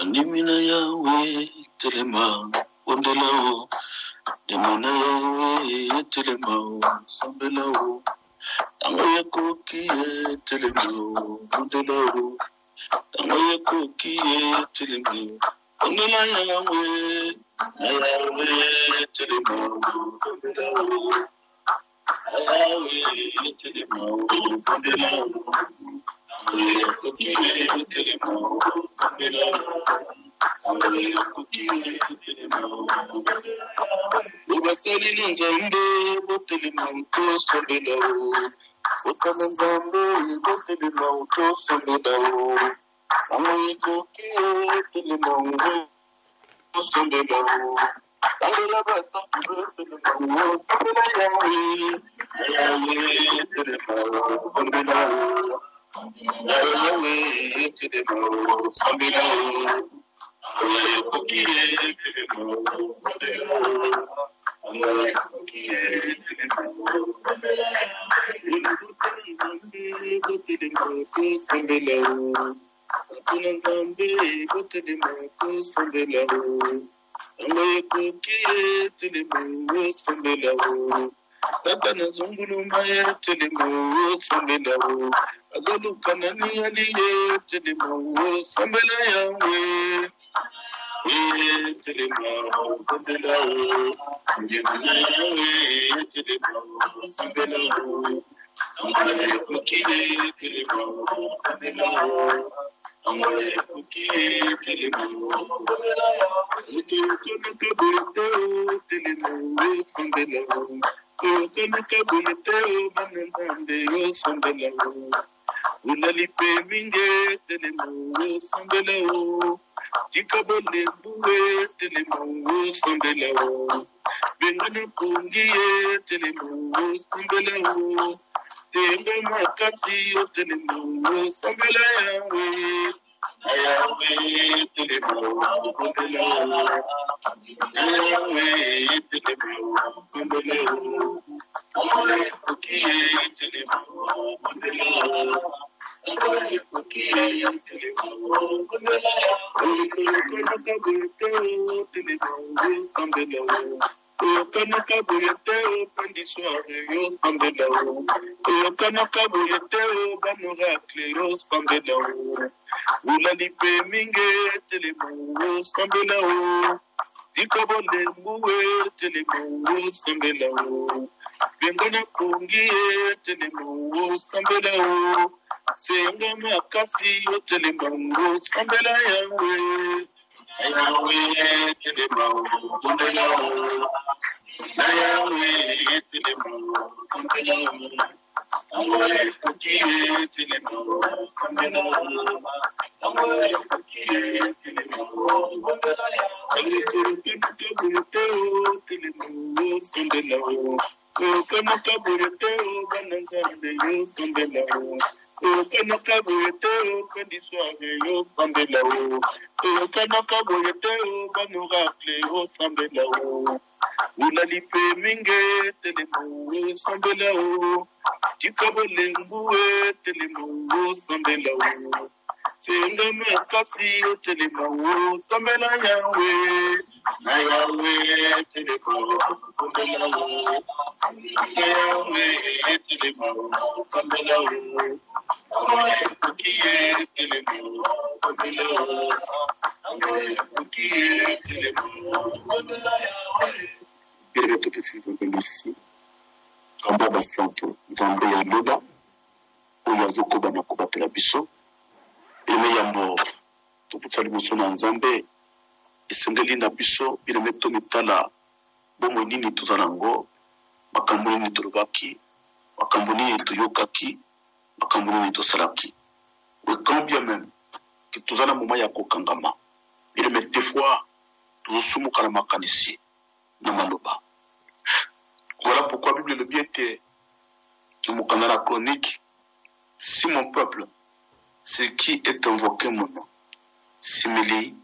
Andimina Yahweh, Telema, Ondelao, Demona Yahweh, Telema, Sambelao, Tangoya Koki, Telema, Ondelao, Tangoya Koki, Telema, Ondela Yahweh, Yahweh, Telema, Sambelao, Yahweh, Telema, Ondelao, Koki, Telema, Sambelao, Ubasali nzambe botele mauto sombelao Osana nzambe botele mauto sombelao Amoyeko kiyo tele mauto sombelao Angela basa botele mauto sombela yawe Yawe tele mauto sombelao Yawe tele mauto sombelao Takana zungulu maya telemo sombelao Azolu kanani aliye telemo sombela yawe telemo sombelao Njemuna yawe telemo sombelao Amale kukiye telemo sombelao Amale kukiye telemo sombelao Utukana kabuteo telemo sombelao Kokonuka buluteo banandande yo sombelao Ulalipe minge telemo yo sombelao Jikabole buwe telemo yo sombelao Bengana pungiye telemo yo sombelao Tenga makasi yo telemo yo sombelao Ayawe telemo sombelao Ayawe telemo sombelao Amore kukiye telemo sombelao Amore kukiye telemo sombelao Kokonuka buluteo telemo sombelao Kokonuka buluteo pandisware yo sombelao Kokonuka buluteo banorakle yo sombelao Ulalipe minge telemo sombelao Dikabole mbuwe telemo sombelao Bengana kungiye telemo sombelao Senga makasi yo telemo sombela yawe Yawe telemo sombelao Yawe telemo sombelao Amore kukiye telemo sombelao Amore kukiye telemo sombelao Kokonuka buluteo telemo sombelao Kokonuka buluteo banandande yo sombelao Kokonuka buluteo pandisware yo sombelao Kokonuka buluteo banorakle yo sombelao Ulalipe minge telemo sombelao Jikabole mbuwe telemo sombelao Senga makasi yo telemo sombela yawe Na yawe telemo sombelao Yawe telemo sombelao Amore kukiye telemo sombelao Amore kukiye telemo sombela yawe Birbe topesi nzambe merci Nzambe basanto Nzambe ya lola Oyo azokoba na kobatela biso Eme yambo Tuputsa liboso na Nzambe Esengeli na biso Bileme tomitala Bomo nini tuzanango Makambo nini tulubaki Makambo nini tuyokaki Makambo nini tosalaki We quand bien même Que tuzana moma ya kokangama Bileme des fois Tuzusumuka na makanisi Na maloba Voilà pourquoi la Bible le bien était dans la chronique. Si mon peuple, ce qui est invoqué mon nom, s'humilie,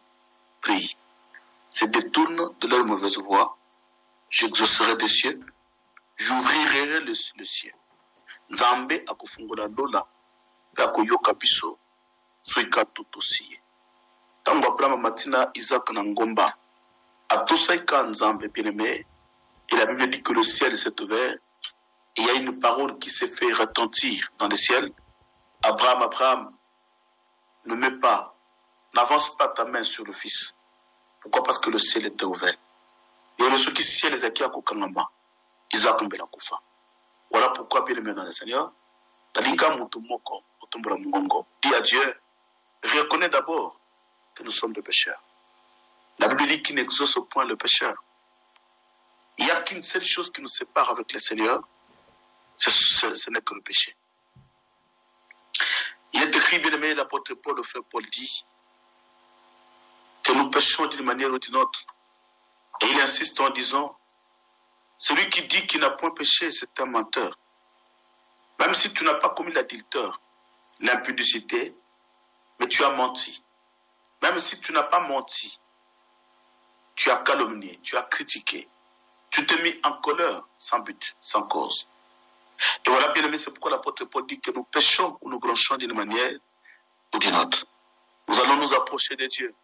prie, se détourne de leur mauvaise voie, j'exaucerai des cieux, j'ouvrirai le ciel. Nzambe akufungula dola, akoyoka biso, suika tutusiye. Tango Abraham Matina, Isaac Nangomba. À tout ça, quand Nzambe bien-aimé, et la Bible dit que le ciel s'est ouvert, et il y a une parole qui s'est fait retentir dans le ciel. Abraham, Abraham, ne mets pas, n'avance pas ta main sur le fils. Pourquoi? Parce que le ciel était ouvert. Et le ceux qui ciel les acquis à Kokangama, Isaac Mbela Koufa. Voilà pourquoi, bien-aimé dans le Seigneur, la linga mutumoko, utumbura mungongo, dit à Dieu, reconnais d'abord que nous sommes des pécheurs. La Bible dit qu'il n'exauce point le pécheur. Il n'y a qu'une seule chose qui nous sépare avec le Seigneur, ce n'est que le péché. Il est écrit, bien aimé, l'apôtre Paul, le frère Paul dit que nous péchons d'une manière ou d'une autre. Et il insiste en disant, celui qui dit qu'il n'a point péché, c'est un menteur. Même si tu n'as pas commis l'adultère, l'impudicité, mais tu as menti. Même si tu n'as pas menti, tu as calomnié, tu as critiqué, tu t'es mis en colère sans but, sans cause. Et voilà, bien aimé, c'est pourquoi l'apôtre Paul dit que nous péchons ou nous gronchons d'une manière ou d'une autre. Nous allons nous approcher de Dieu.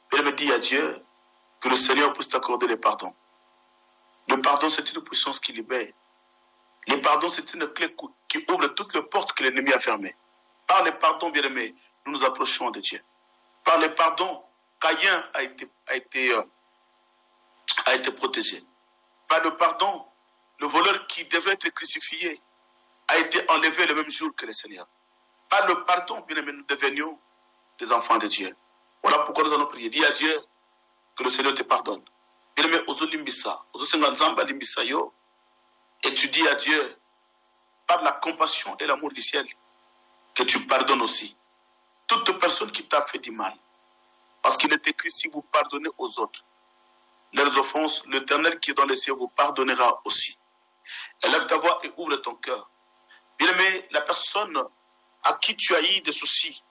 Bien aimé, dit à Dieu que le Seigneur puisse t'accorder le pardon. Le pardon, c'est une puissance qui libère. Le pardon, c'est une clé qui ouvre toutes les portes que l'ennemi a fermées. Par le pardon, bien aimé, nous nous approchons de Dieu. Par le pardon, Caïn a été protégé. Par le pardon, le voleur qui devait être crucifié a été enlevé le même jour que le Seigneur. Par le pardon, bien aimé, nous devenions des enfants de Dieu. Voilà pourquoi nous allons prier. Dis à Dieu que le Seigneur te pardonne. Bien aimé, et tu dis à Dieu, par la compassion et l'amour du ciel, que tu pardonnes aussi toute personne qui t'a fait du mal. Parce qu'il est écrit, si vous pardonnez aux autres leurs offenses, l'Éternel qui est dans les cieux vous pardonnera aussi. Élève ta voix et ouvre ton cœur. Bien aimé, la personne à qui tu as eu des soucis,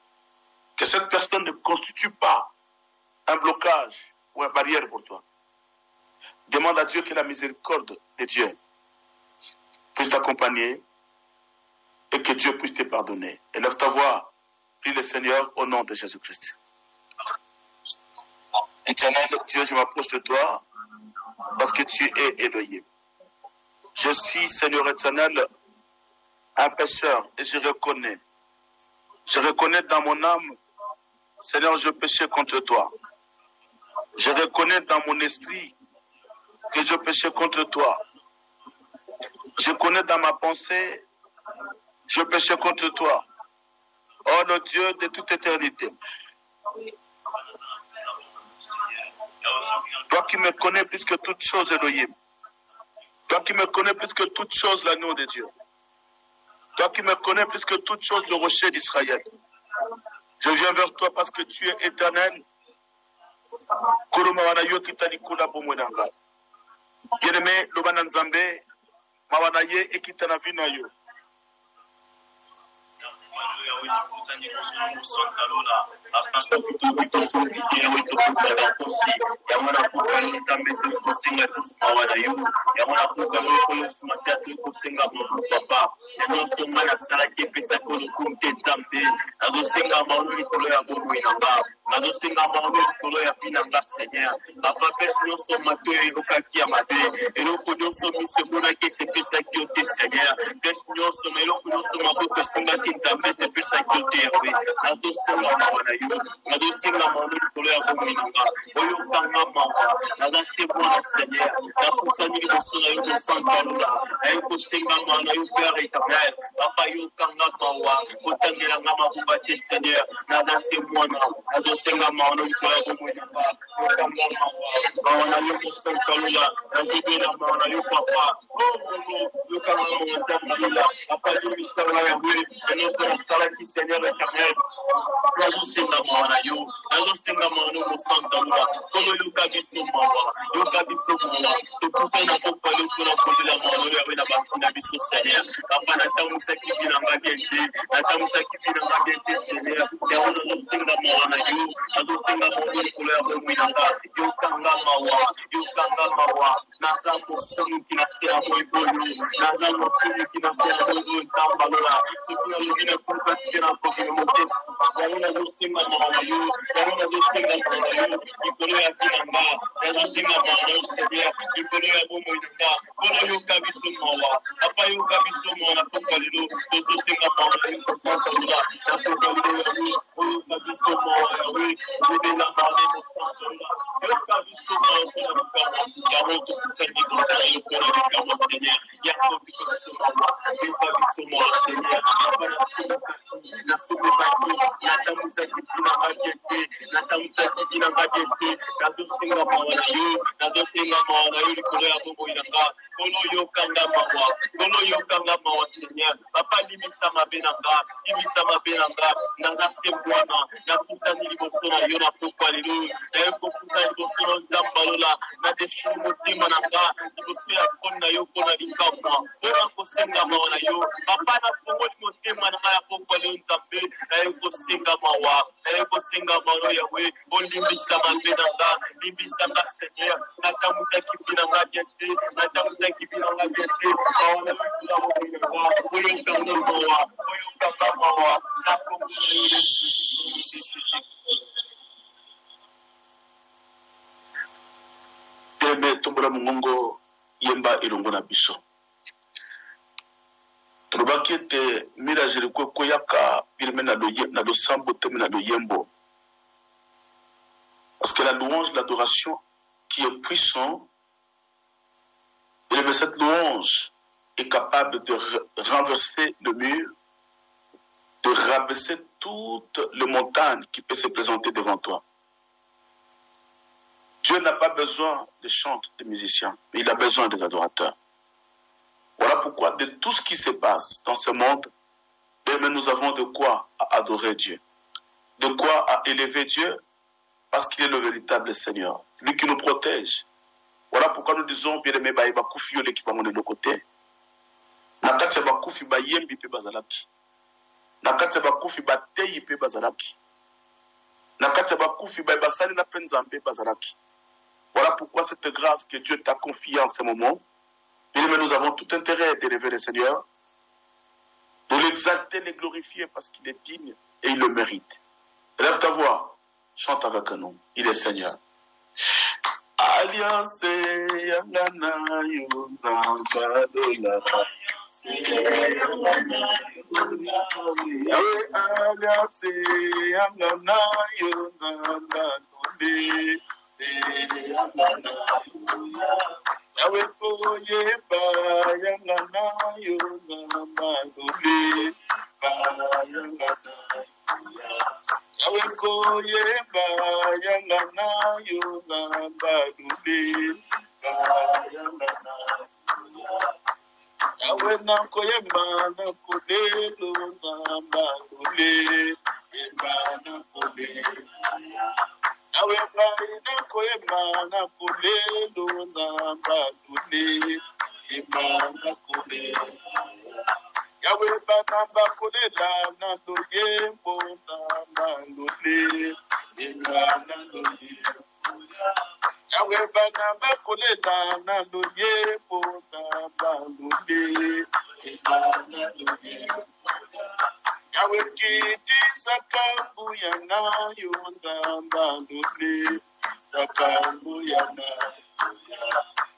que cette personne ne constitue pas un blocage ou une barrière pour toi. Demande à Dieu que la miséricorde de Dieu puisse t'accompagner et que Dieu puisse te pardonner. Élève ta voix, prie le Seigneur au nom de Jésus-Christ. Éternel Dieu, je m'approche de toi parce que tu es Elohim. Je suis, Seigneur éternel, un pécheur et je reconnais dans mon âme, Seigneur, je péchais contre toi. Je reconnais dans mon esprit que je péchais contre toi. Je connais dans ma pensée, je péchais contre toi. Oh le Dieu de toute éternité. Toi qui me connais plus que toute chose, Elohim. Toi qui me connais plus que toute chose, l'agneau de Dieu. Toi qui me connais plus que toute chose, le rocher d'Israël. Je viens vers toi parce que tu es éternel. Bien-aimé, le Bananzambe, Mawanaye et Kitanavinayo. naza mosumu qui na se ya moiboyo naza mosumu qui na se ya moiboyo ntambalola soki nalobi na suka tike na kokele mokesi yango nazosenga mawa na yo yango nazosenga mawa na yo likolo ya binanga nazosenga mawa na yo seigneur likolo ya bomoi na nga mpona yoka biso mawa papa yoka biso mawa na pokwa lelo tozosenga mawa na yo kosantalola na pokwa lelo ya yo oyoka biso mawa yawe obela mawa na kosantalola yoka biso mawa mpona likama yango tokusani kosala yo mpona likama seigneur yango biko biso mawa yoka biso mawa seigneur papa nasokokaki natambusaki bina ngadiete natambusaki bina ngadiete nazosenga mawa na yo nazosenga mawa na yo likolo ya bomoi na nga kolo yokanga mawa kolo yokanga mawa seigneur papa limisa mabe na nga limisa mabe na nga nanga se bwana nakutani liboso na yo na pokwa lelo naye kokuta liboso na nzambalola nadeshili motema na nga liboso ya koni na yo mpona likamwa mpona kosenga mawa na yo papa nafongoli motema na nga ya pokwa lelo nzambe naye kosenga mawa naye kosenga mawa yawe olimbisa mabe na nga limbisa nga seigneur natambusaki bina nga bien te natambusaki bina nga bien te mawa na likula bomoi na nga oyokanga mawa oyokanga mawa nakombo na yo Ebe tombola mongongo yemba ilongo na biso. Trobaki ete mirajiri kweko yaka birme na do sambo teme na do yembo. Parce que la louange, l'adoration qui est puissant, et cette louange est capable de renverser le mur, de rabaisser toutes les montagnes qui peuvent se présenter devant toi. Dieu n'a pas besoin de chanteurs, de musiciens, mais il a besoin des adorateurs. Voilà pourquoi de tout ce qui se passe dans ce monde, nous avons de quoi adorer Dieu, de quoi à élever Dieu, parce qu'il est le véritable Seigneur, lui qui nous protège. Voilà pourquoi nous disons, bien aimé, bakufi yole qui va de côté. Nakati bakufi ba yembi pe bazalaki. Nakati bakufi ba teyi pe bazalaki. Nakati bakufi ba basali na penzambe bazalaki. Voilà pourquoi cette grâce que Dieu t'a confiée en ce moment, bien aimé, nous avons tout intérêt d'élever le Seigneur, de l'exalter, de le glorifier parce qu'il est digne et il le mérite. Lève ta voix, chante avec nous, il est Seigneur. Alliance yangana yunzangadola alliance yangana yunzangadola yawe koye ba yangana yunzangadola yawe koye ba yangana yunzangadola yawe na koye ba na kodelo nzambadola ebana kodelo yawe na koye ba na kodelo nzambadola ebana kodelo yawe bana bakolela na loyembo nzambadola ebana kodelo yawe bana bakolela na loyembo nzambadola ebana kodelo yawe kiti sakambu ya nayo nzambadola sakambu ya nayo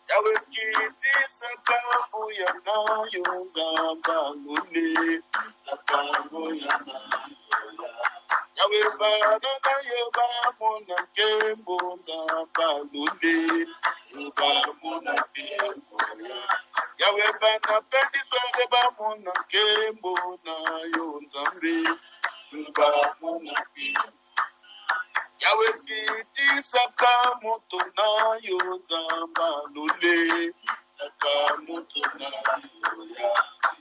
yawe kiti sakambu ya nayo nzambadola sakambu ya nayo yawe bana nayo bamona nkembo nzambadola bamona nkembo yawe bana pendisware bamona nkembo nayo nzambe bamona nkembo yawe kiti sakamoto nayo nzambadola sakamoto nayo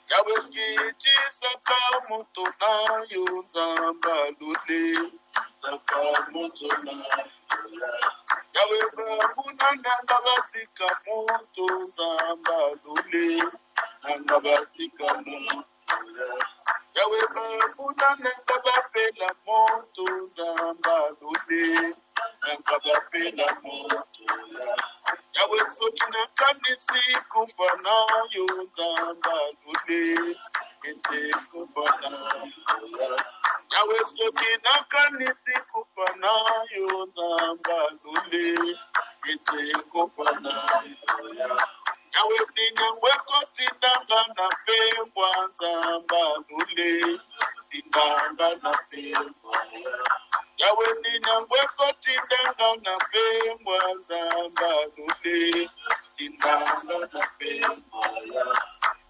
yawe kiti sakamoto nayo nzambadola sakamoto nayo yawe bamuna nanga basika moto nzambadola nanga basika moto yawe bamuna nanga bapela moto nzambadola nanga bapela moto yawe soki nakana kupana yo zamba lule ete kupana yawe soki nakanisi kupana yo zamba lule ete kupana yawe tinyangwe kotindanga na pembwa zamba lule tindanga na pembwa yawe tinyangwe kotindanga na pembwa zamba lule tindanga na pembwa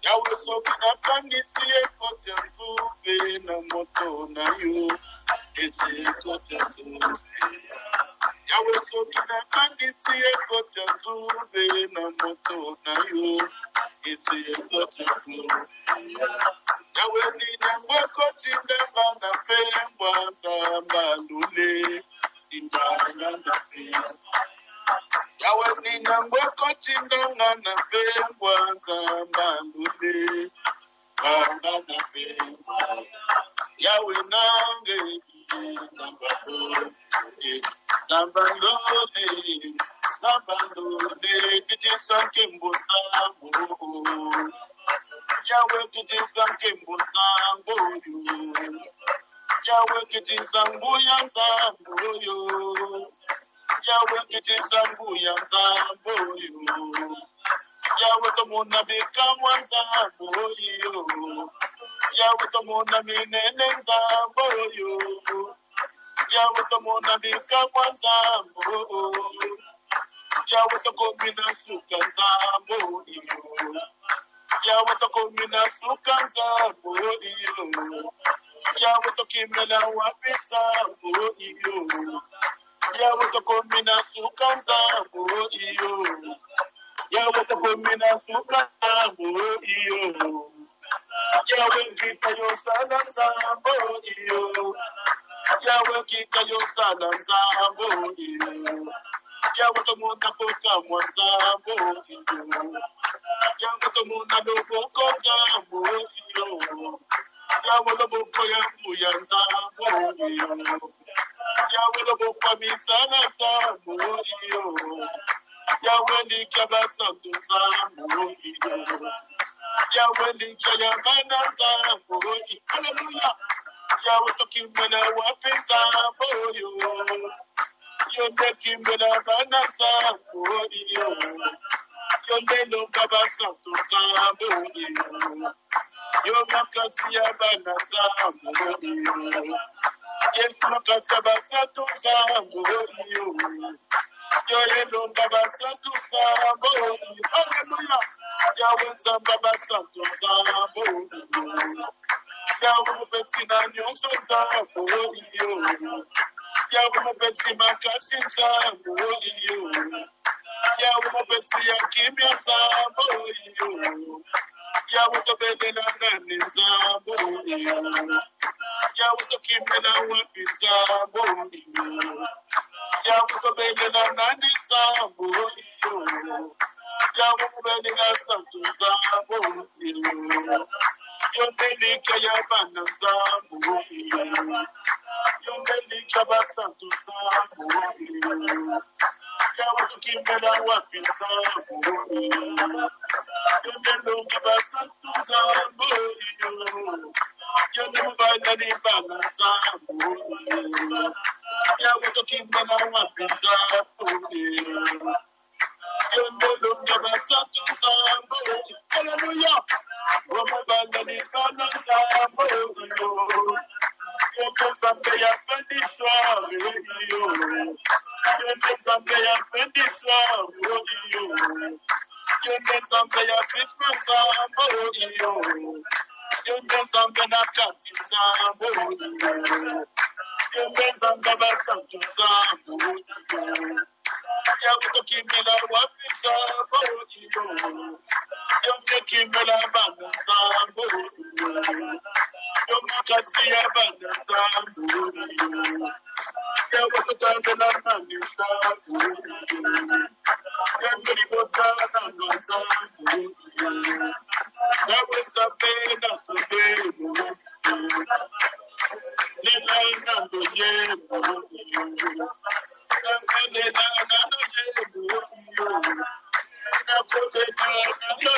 yawe soki nakanisi ekoti ya nzube na moto na yo ete ekoti ya nzube yawe soki nakanisi ekoti ya nzube na moto na yo ete ekoti ya nzube yawe ninyango ekotindanga na pembwa nzamba lule tindanga na pembwa yawe ninyango ekotindanga na pembwa nzamba lule tindanga na pembwa yawe nange Nambandone, kitisanke mbuzango. Yawe kitisanke mbuzango yo. Yawe kitisangu ya nzambo yo. Yawe kitisangu ya nzambo yo. Yawe tomona bikamwa nzambo yo. Yawe tomona minene nzambo yo. Yawe tomona bikamwa nzambo. Yawe tokomina suka nzambo iyo. Yawe tokomina suka nzambo iyo. Yawe tokimela wapi nzambo iyo. Yawe tokomina suka nzambo iyo. Yawe tokomina suka nzambo iyo. Yawe nkita yosala nzambo iyo. Yawe nkita yosala nzambo iyo. Yawe tomona kokamwa nzambo iyo. Yawe tomona loboko nzambo iyo. Yawe loboko yangu ya nzambo iyo. Yawe loboko misana nzambo iyo. Yawe likia basantu nzambo iyo. Yawe likia yamana nzambo iyo. Hallelujah. Yawe tokimena wapi nzambo iyo. Yonde kimela bana nzambo iyo. Yonde longa basantu nzambo iyo. Yo makasi ya bana nzambo iyo. Yesu makasi ya basantu nzambo iyo. Yo longa basantu nzambo iyo. Hallelujah. Yawe nzamba basantu nzambo iyo. Yawe mupesina nyonso nzambo iyo. Yawe mupesi makasi nzambo iyo. Yawe mupesi ya kimya nzambo iyo. Yawe tobelela nani nzambo iyo. Yawe tokimela wapi nzambo iyo. Yawe tobelela nani nzambo iyo. Yawe mubelela santu nzambo iyo. Yondelika yabana nzambo iyo. Yondelika basantu nzambo iyo. Yawe tokimela wapi nzambo iyo. Yondelonga basantu nzambo iyo. Yondelubana libana nzambo iyo. Yawe tokimela wapi nzambo iyo. Yondelonga basantu nzambo iyo. Hallelujah. Wamubana libana nzambo iyo. Yonde nzambe ya pendishwa iyo. Yonde nzambe ya pendishwa iyo. Yonde nzambe ya Christmas nzambo iyo. Yonde nzambe na kati nzambo iyo. Yonde nzambe basantu nzambo iyo. Yawe tokimela wapi nzambo iyo. Yonde kimela bana nzambo iyo. Yomakasi ya bana nzambo iyo. Yawe tokandela nani nzambo iyo. Yonde libotana nzambo iyo. Yawe nzambe na sobelo. Lela nando yebo iyo. Lela nando yebo iyo. Lela nando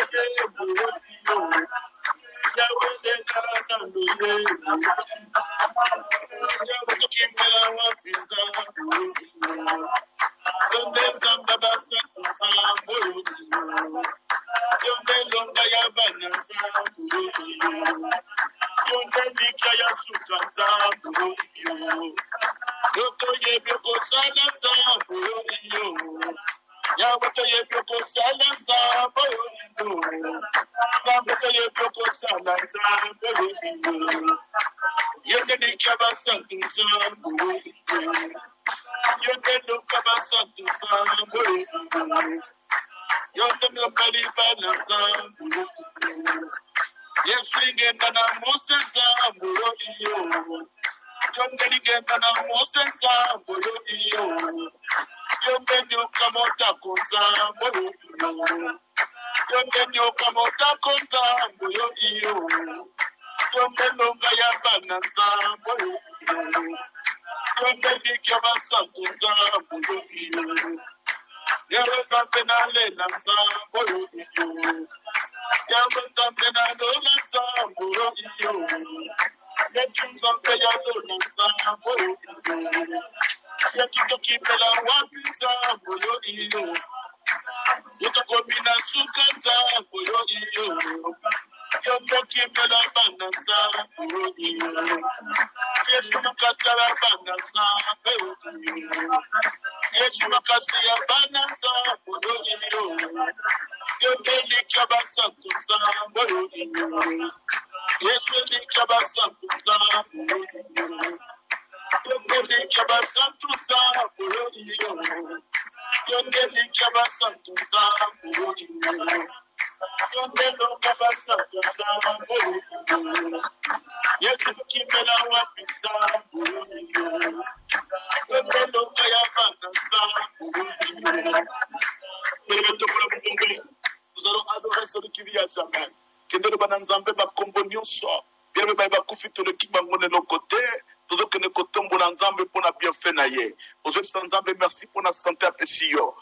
Merci pour la santé à Pessio.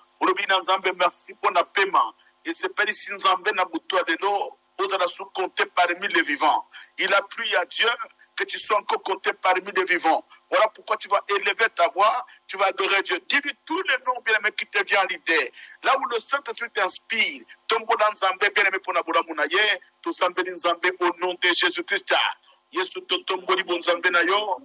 Merci pour la paiement. Et c'est pas ici Nzambe na boutoua de l'eau. Vous allez sous compter parmi les vivants. Il a plu à Dieu que tu sois encore compté parmi les vivants. Voilà pourquoi tu vas élever ta voix, tu vas adorer Dieu. Dis-lui tous les noms bien-aimés qui te viennent à l'idée. Là où le Saint-Esprit t'inspire, tombo dans Nzambe bien-aimé pour Naboula Mounaye, tout Nzambe Nzambe au nom de Jésus-Christ. Yesu to tombo li bon Nzambe na yo.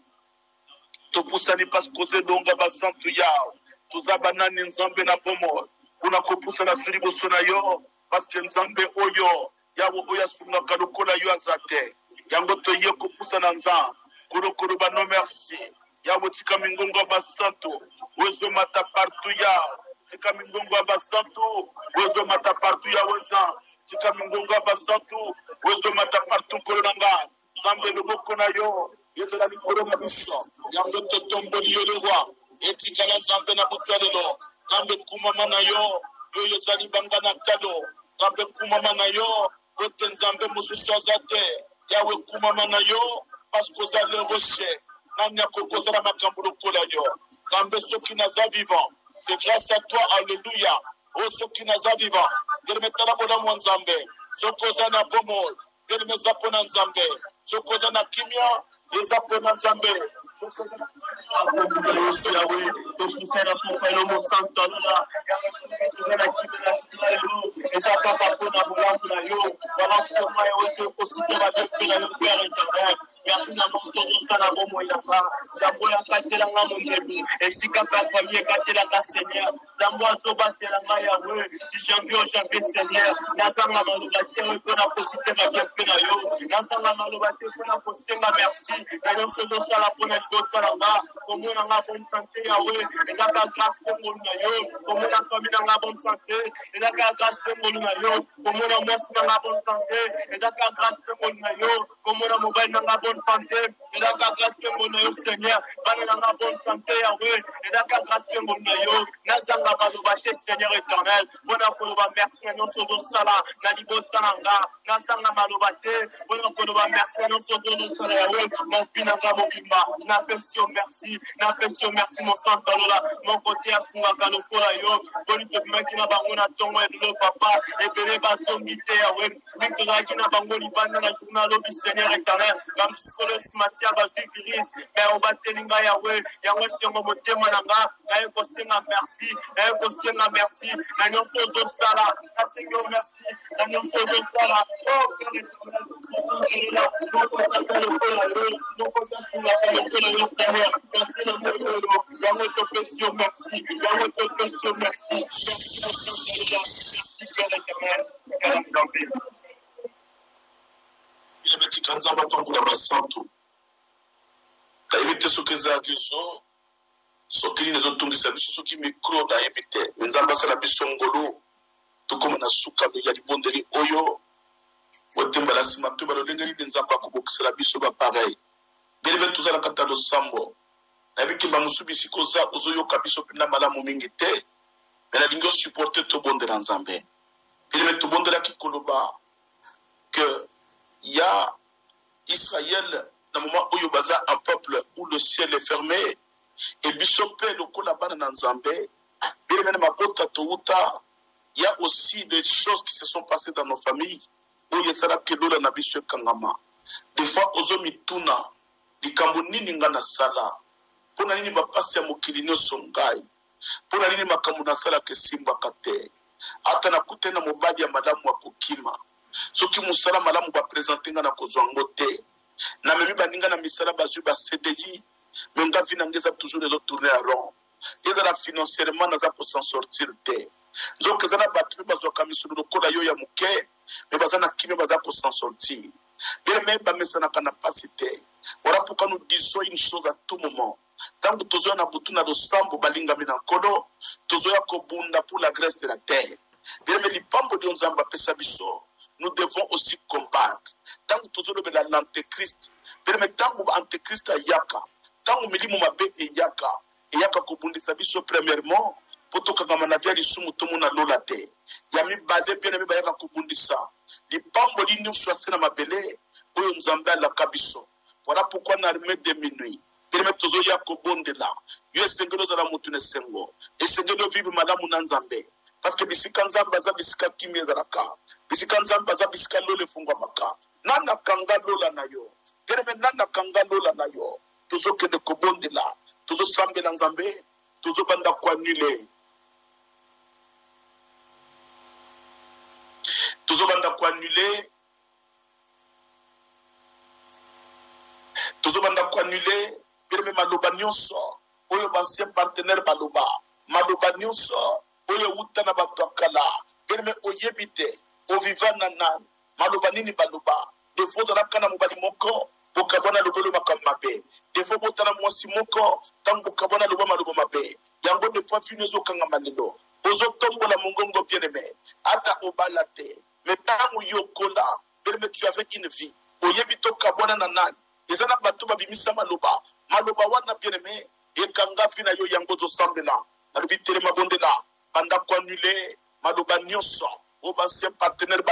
To pusani pas cause longa basantu yao. To zabanani Nzambe na bomo. Una kopusa na suri bosona yo. Parce que Nzambe oyo. Yawo oya sunga kalukola yo azate. Yango to ye kopusa na Nzambe. Kuro bano merci. Yawo tika mingongo basantu. Wezo mata partout yao. Tika mingongo basantu. Wezo mata partout yao Nzambe. Tika mingongo basantu. Wezo mata partout kolonanga. Nzambe loboko na yo. Yezela likolo na biso. Yango to tomboli yo le roi. Etikala Nzambe na butwalelo. Nzambe kumama na yo. Yo yezali banga na kado. Nzambe kumama na yo. Kote Nzambe mususu azate. Yawe kumama na yo. Parce que vous allez rocher. Nanya kokozala makambo lokola yo. Nzambe soki naza vivant. C'est grâce à toi, alléluia. Oh soki naza vivant. Germetala bola mo Nzambe. Sokoza na bomo. Germeza pona Nzambe. Sokoza na kimia. Les apprenants Nzambe. Merci na monso sana bomo yaka dambo ya katela nga mondebu esika ka famille katela ka Seigneur dambo azoba tela nga yawe du janvier au janvier Seigneur nazanga maloba te pona posite ma bien pena yo nazanga maloba te pona posenga merci na yo so sala pona kotala nga komona nga bonne santé yawe ezaka grâce pour na yo komona famille nga bonne santé ezaka grâce pour na yo komona mos nga bonne santé ezaka grâce pour na yo komona mobile nga bonne santé, il a grâce que mon yo Seigneur bana na bonne santé Yahweh et la grâce de mon yo nazanga baloba chez Seigneur éternel bona koloba merci na nyonso sala na libota nanga nazanga baloba te bona koloba merci na nyonso sala Yahweh mon pinanga mobimba na pension merci mon santo lola mon côté asunga lokola yo boni te maki na bango na tongo et papa et bele bazongi te Yahweh nikaki na bango libanda na journal lobi Seigneur éternel comme solo smatia bazi gris mais on va telinga Yahweh Yahweh stongo motema nanga na ekosenga merci na nyonso sala na Seigneur merci na nyonso sala oh Seigneur il est kanzamba pambula basantu kayibite sokeza kizo sokili nezotungisa biso soki micro na yebite nzamba sala biso ngolo tukoma na suka ya libondeli oyo botemba la sima to balolengeli nzamba kubokisela biso ba pareil belebe tuzala katalo sambo na bikimba musubisi koza ozoyoka biso pina malamu mingi te na lingo supporter to bondela nzambe belebe to bondela kikoloba que il y a Israël dans le moment où il y a un peuple où le ciel est fermé et Bishopé le Kolabana Nanzambé, il y a aussi des choses qui se sont passées dans nos familles où il y a la Bishop Kangama. Des fois, aux hommes tuna, les Kambonini Ngana Sala, pour la ligne passer à Mokilinio Songai, pour la ligne Makamuna Sala Kesimba Kate, Atana Kutena Mobadi à Madame Wakokima. Soki musala malamu ba présenter nga na kozwango te na memi baninga na misala bazu ba CDI mais nga vina ngeza toujours les autres tourner à rond et dans la financièrement naza pour s'en sortir te nzoka zana battu bazo kamisulu lokola yo ya muke mais bazana kimi baza pour s'en sortir bien même ba mesana kana pasité voilà pourquoi nous disons une chose à tout moment tant que tozo na butu na do sambo balinga mina kodo tozo ya kobunda pour la graisse de la terre bien mais li pambo de nzamba pesa biso nous devons aussi combattre. Tant que nous avons l'antéchrist, tant que l'antéchrist est yaka, tant que nous avons yaka, et yaka kobundisa biso premièrement, pour que nous avons des sous na lolate. Yami bade bien aimé yaka kobundisa. Les pambo li nous soit na mabele, où nous avons la kabiso. Voilà pourquoi nous avons des minuit. Permet tozo yako bondela. Yo sengelo za la mutune sengo. Et sengelo vive madame Nanzambe. Parce que bisika nzamba za bisika kimye za laka. Bisika nzamba za bisika lole fungwa maka. Nana kanga lola na yo. Kereme nana kanga lola na yo. Tozo kede kobonde la. Tozo sambe na nzambe. Tozo banda kwa nile. Tozo banda kwa nile. Tozo banda kwa nile. Kereme maloba nyonso. Oyo bansien partenaire baloba. Maloba nyonso. Oye utana batokala kelme oyebite ovivana nan maloba nini baluba defo de la kana mobali moko bokabona lobolo makamabe defo botana mwasi moko tango kabona loba maloba mabe yango defo finezo kanga malelo ozo tombola mongongo bien aimé ata obalate mais tango yokola kelme tu avais une vie oyebito kabona nan ezana bato babimisa maloba wana bien aimé ekanga fina yo yango zo sambela nabitere mabondela banda ko annulé maloba nyonso o basien partenaire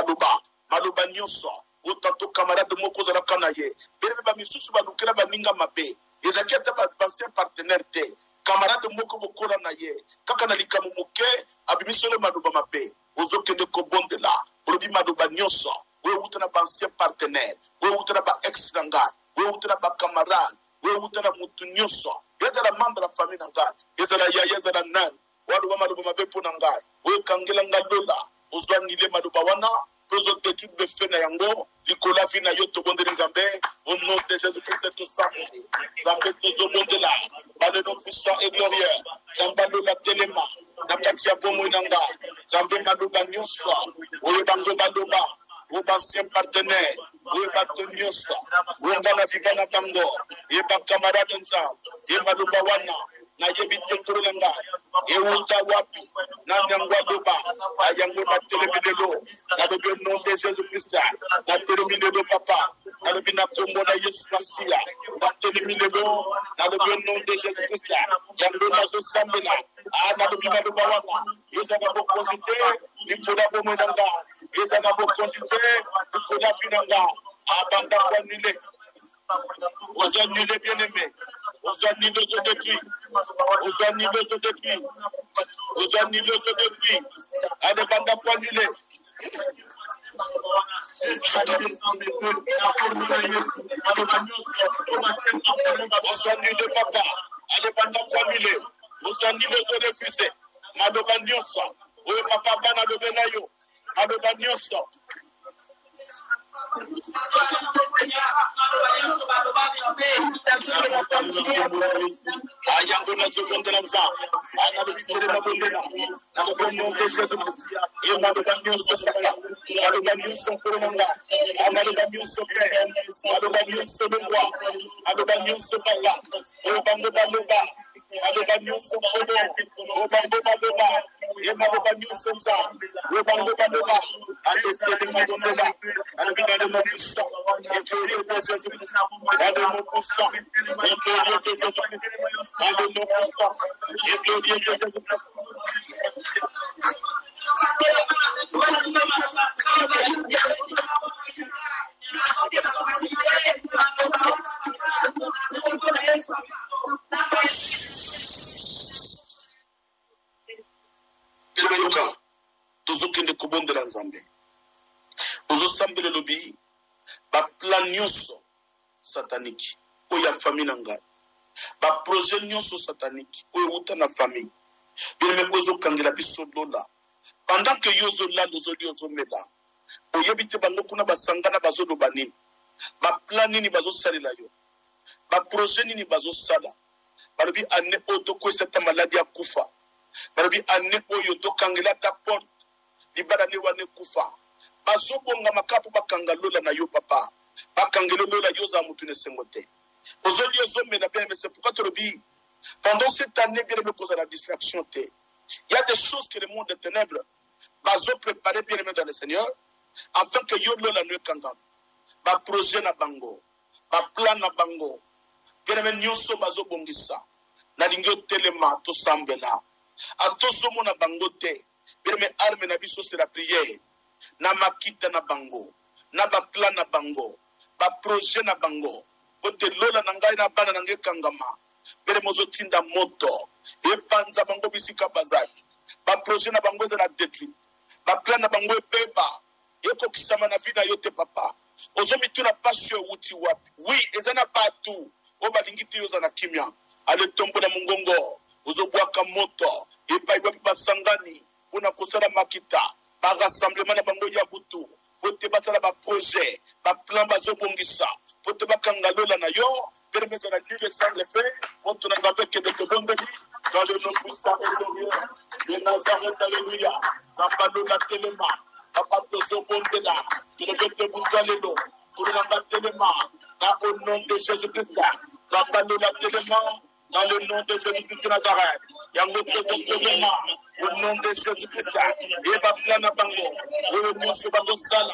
maloba nyonso o tato camarade moko za la kanaye berebe ba misusu balukela baninga mabe ezaki ata basien partenaire te camarade moko bokola na ye kaka na likamu moke abimisole maloba mabe ozokende ko bondela olobi maloba nyonso o utana basien partenaire o utana ba ex nanga o utana ba camarade o utana mutu nyonso ezala membre la famille nanga ezala yaya ezala nan walo maloba mabe pona ngai o kangela ngalola ozwanile maloba wana tozo d'étude de fait na yango likola vina yo to bondeli nzambe au nom de Jésus Christ to samedi nzambe tozo bondela bale no puissant et glorieux nzambe la telema na kati ya bomo inanga nzambe maloba nyonso o bango baloba o basien partenaire o bato nyonso o ngana vivana bango e ba camarade nzambe e maloba wana na yebite kuranga ewuta wapi na nyangwa doba ayango na telemidelo na le nom de Jésus Christ na telemidelo papa na le bina kombo na Yesu Masia na telemidelo na le nom de Jésus Christ yango na zo sambela na le bina doba wana yeza na bokozite ikola bomo ndanga yeza na bokozite ikola finanga abanda kwa nile aux annulés bien-aimés, aux annulés depuis, aux annulés depuis, aux annulés depuis, à des bandes annulés. Aux annulés papa, à des bandes annulés, aux annulés refusés, Madobandiosa, au papa Bana de Benayo, Madobandiosa. Ayango na seconde la mza ana de tsere na bondela na ko no de Jésus e ma de banyo so saka ana de banyo so koronga ana de banyo so pe ana de banyo so lwa ana de banyo so bala o bango baloba ana de banyo so kodo o bango baloba e ma de banyo so za o bango baloba ana de tsere na bondela ana de banyo so e ko de Jésus ana de mo ko so e ko de Jésus tozokende kobondela Nzambe ozosambela lobi baplan nyonso sataniki oyo ya famille na ngai baprojet nyonso satanique oyo euta na famille bien-aimé ozokangela biso lola pendant que yo ozolanda ozoli ozomela oyebi te bango kuna basangana bazoloba nini baplan nini bazosalela yo baprojet nini bazosala balobi ane oyo tokwesa ta maladi ya kufa balobi ane oyo tokangela ta porte libala ne wane kufa bazobonga makapo bakanga lola na yo papa bakangela lola yo za mutu ne sengo te aujourd'hui ozomela bien, mais c'est pourquoi tu le dis pendant cette année bien aimé cause de la distraction te il y a des choses que le monde des ténèbres bazo préparer bien aimé dans le Seigneur afin que yo lola ne kanga ba projet na bango ba plan na bango bien aimé nyonso bazo bongisa na lingio telema to sambela atozomo na bango te bien aimé arme na biso c'est la prière na makita na bango na ba plan na bango ba projet na bango ote lola na ngai na bana na ngai kangama bere mozotinda moto epanza bango bisika bazali ba projet na bango ezala détruit ba plan na bango ebeba ekokisama na vie na yo te papa ozomituna pasi yo wuti wapi oui ezana batu o balingi te yoza na kimia ale tombo na mongongo ozobwaka moto epai wapi basangani mpona kosala makita ba rassemblement na bango ya butu pote basala ba projet ba plan bazobongisa pote bakanga lola na yo permettre la Dieu sans effet on te n'a pas que de te bomber dans le nom puissant et glorieux de Nazareth alléluia papa lola telema papa tozo bombela que le te boutalelo pour la telema dans au nom de Jésus-Christ papa lola telema dans le nom de Jésus-Christ de Nazareth yango tozo telema au nom de Jésus-Christ et ba plana bango o nyonso bazosala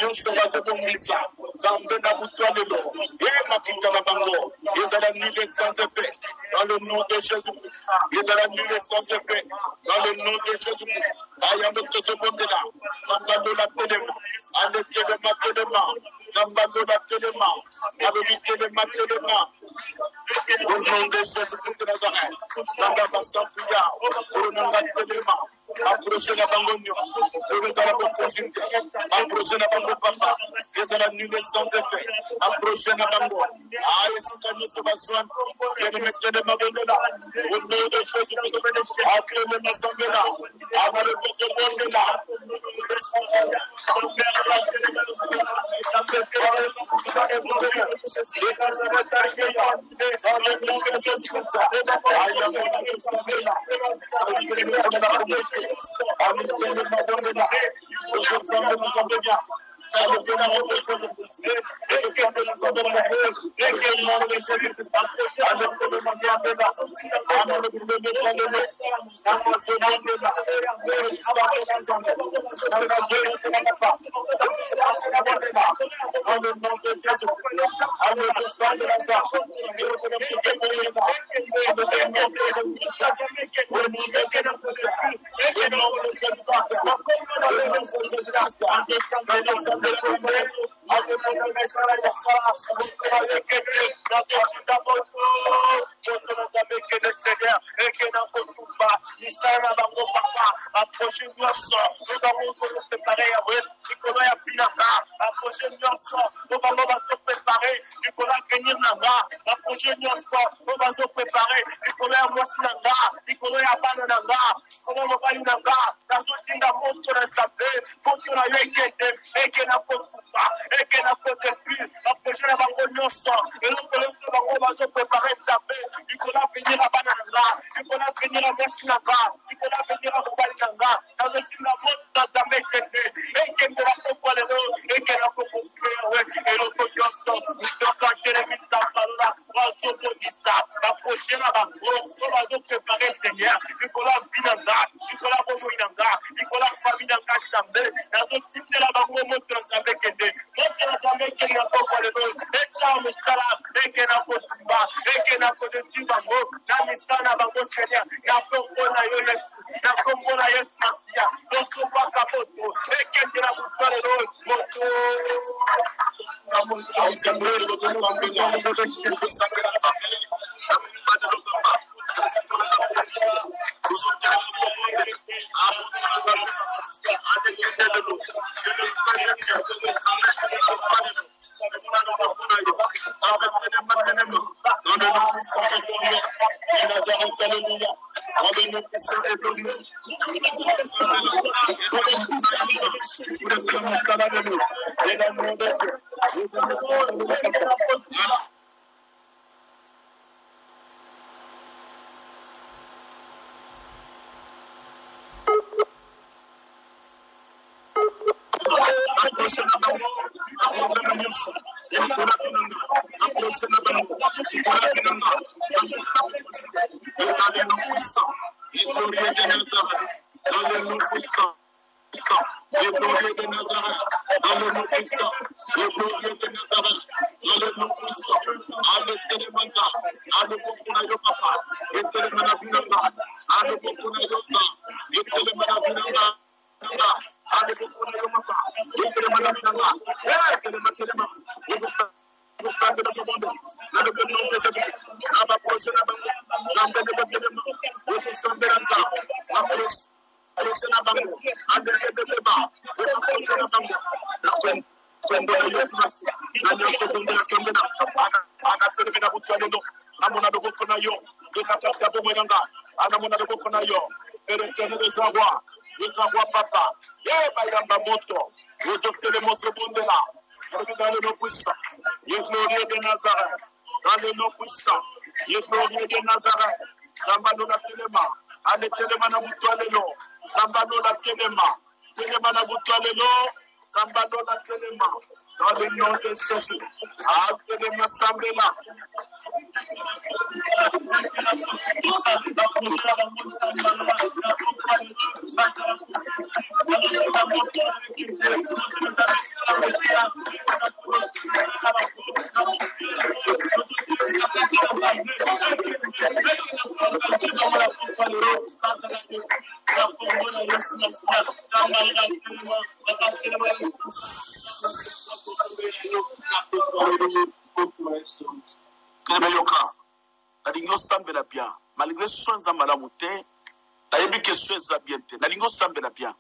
nyonso bazobongisa Zambe na butwalelo et makinga na bango ezala nul sans effet dans le nom de Jésus-Christ ezala nul sans effet dans le nom de Jésus-Christ ayambo tozobondela zambando la telema ande telema telema zambando la telema abebi telema telema au nom de Jésus-Christ de Nazareth zamba basafuya au nom de telema approcher la bango nyonso ezala bokonzinte approcher la bango papa ezala nul sans effet approcher la bango esika nyonso bazwa yenemesele mabondela au nom de Jésus akleme masambela abale kozobondela Dans le nom de Jésus, appelez-moi Sambela. Nalingo sambela bien malgré soins za malamu te nayebi ke soins za bien te nalingo sambela bien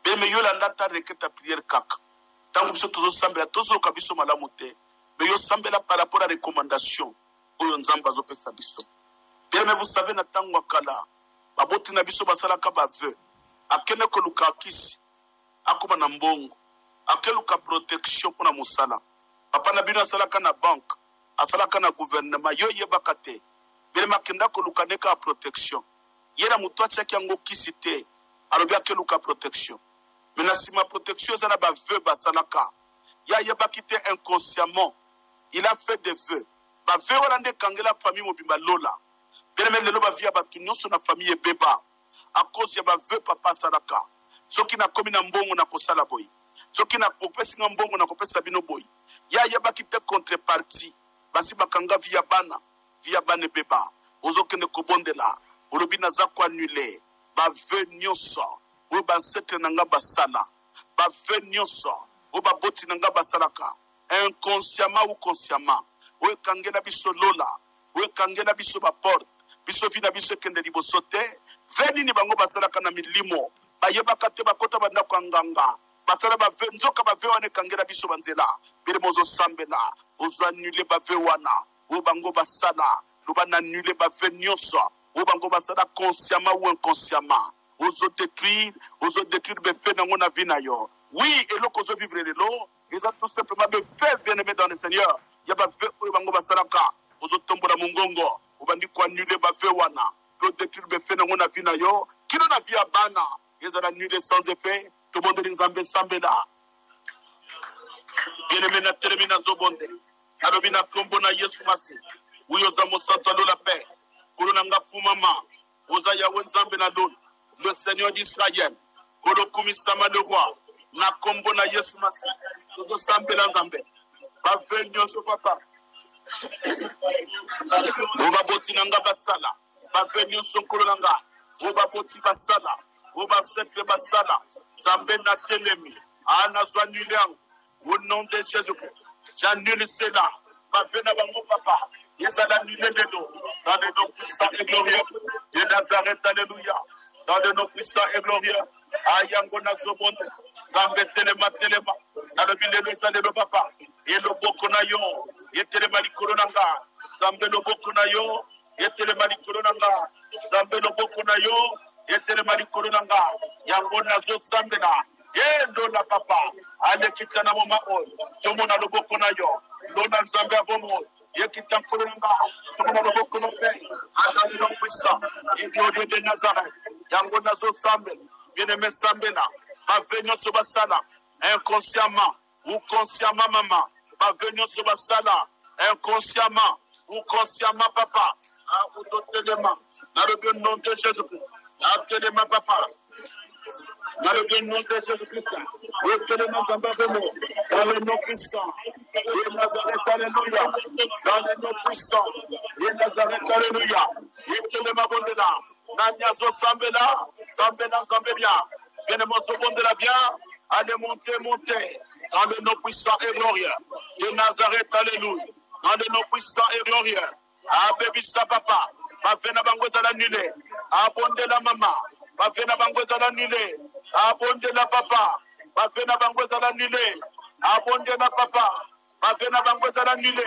be me yo landa ta reketa prière kaka tangu biso tozo sambela tozo kabiso malamu te me yo sambela par rapport à recommandation oyo nzamba zo pesa biso bien mais vous savez na tangu akala baboti na biso basalaka ba vœu akene ko luka kisi akoma na mbongo akeluka protection pona musala papa na bino asalaka na banque asalaka na gouvernement yo yebaka te bele makenda ko luka neka protection yena mutu atiaki yango kisi te alobi akeluka protection mena sima protection ezana ba vœu basalaka Yayeba quitté inconsciemment. Il a fait des vœux. Ba vœux orande kangela famille mobimba lola. Bien-aimé lelo ba via ba tunyoso na famille beba. À cause ya ba vœux papa salaka. Soki na komi na mbongo na kosala boy. Soki na kopesi nga mbongo na kopesa bino boy. Yayeba quitté contrepartie. Basi bakanga via bana beba. Ozokende kobondela. Olobi naza ko annuler. Ba vœux nyonso. O ba ancêtre nanga basala. Ba vœux nyonso. O ba boti nanga basalaka. Inconsciemment ou consciemment. O kangela biso lola. O kangela biso ba porte. Biso vina biso kende liboso te. Veni ni bango basalaka na milimo. Bayeba kate bakota banda kwa nganga. Basala ba vœux nzoka ba vœux wane kangela biso banzela. Bire mozo sambela. Ozo annuler ba vœux wana. O bango basala. Loba na annuler ba vœux nyonso. O bango basala consciemment ou inconsciemment. Ozo détruire befe nango na vie na yo. Oui, et l'eau qu'on vivre les lots, ils ont tout simplement de faire bien-aimé dans le Seigneur. Il y a pas de fait, bango basalaka. Ozo tombola mungongo. O bandi ko annuler ba vœux wana. Pour détruire befe nango na vie na yo. Kino na vie abana. Ils ont annulé sans effet. Tout le monde est nzambe sambela. Bien-aimé na termina zobonde. Alobina kombo na Yesu Masi. Uyo za mosanta lo la paix. Kuruna nga kumama. Oza yawe nzambe na don. Le Seigneur d'Israël. Kolo kumisama le roi. Na kombo na Yesu Masi. Ozo sambela nzambe. Ba venyo so papa. Oba boti nanga basala. Ba venyo so kolo nanga. Oba boti basala. Oba sekre basala. Nzambe na telemi. Ana zwa nuliang. Au nom de Jésus-Christ. J'annule cela. Va venir bango papa. Yes, à l'annuler les dos. Dans le nom puissant et glorieux de Nazareth, alléluia. Dans le nom puissant et glorieux. Ayango nazobonde. Zambe telema. Dans le billet de Zalé le papa. Et le bokonayo. Et telema li koronanga. Zambe le bokonayo. Et telema li koronanga. Zambe le bokonayo. Et telema li koronanga. Yango nazo sambena. Et ndona papa. Ale kitana moma o. Tomona le bokonayo. Ndona nzambe abomo. Yekitan Kolonga, tout le monde beaucoup nous fait, à dans le puissant, et glorieux de Nazareth, Yango Nazo Sambel, bien-aimé Sambena, va venir sur Basala, inconsciemment ou consciemment, maman, va venir sur Basala, inconsciemment ou consciemment, papa, à vous d'autres éléments, dans le nom de Jésus-Christ, absolument, papa. Dans le nom de Jésus-Christ, dans le nom puissant, de Nazareth, alléluia, dans le nom puissant, de Nazareth, alléluia, il te demande de là, Naniazo Sambela, Sambela, bien de mon second de la bien, allez monter, dans le nom puissant et glorieux, de Nazareth, alléluia, dans le nom puissant et glorieux, ah, baby, ça, papa, va venir à l'annulé, abonder la maman. Va venir bangoza l'annulé. Abonde la papa. Va venir bangoza l'annulé. Abonde la papa. Va venir bangoza l'annulé.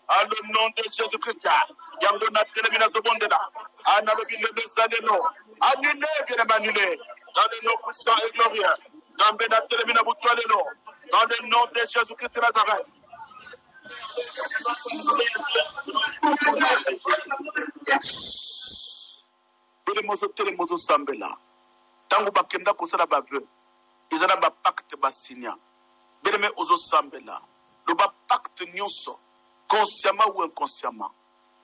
À le nom de Jésus-Christ. Yango na termina zobonde la. Ana le bile de saleno. Annulé, bien annulé. Dans le nom puissant et glorieux. Dans le nom termina boutoileno. Dans le nom de Jésus-Christ Nazareth. Telemozo sambela. Tango bakenda kosala ba vœu. Ezala ba pacte basinya. Beleme ozo sambela. Le ba pacte nyonso, consciemment ou inconsciemment.